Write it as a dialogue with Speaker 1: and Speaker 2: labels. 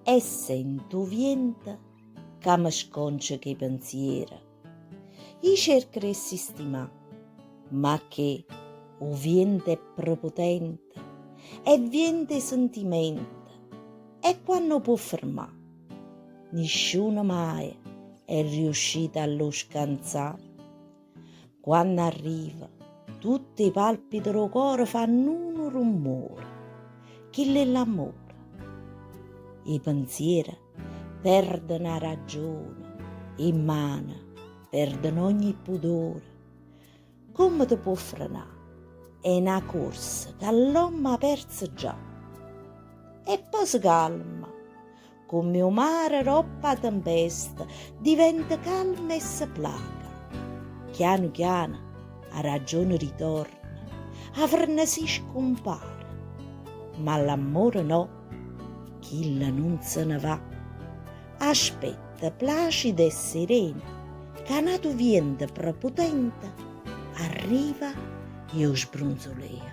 Speaker 1: e sento vento che mi sconcia che pensiera. Io cerco di sistemare, ma che o vento è prepotente e vento è sentimento e quando può fermare. Nessuno mai è riuscito a lo scansare. Quando arriva, tutti i palpiti del cuore fanno un rumore, che è l'amore. I pensieri perdono la ragione, i mani perdono ogni pudore. Come ti può frenare? È una corsa che l'uomo ha perso già. E poi si calma, come un mare roppa a tempesta, diventa calma e si placa. Piano piano la ragione ritorna, la frenesia scompare, ma l'amore no, chilla non se ne va. Aspetta placida e serena, che nato vento prepotente arriva e lo sbronzolea.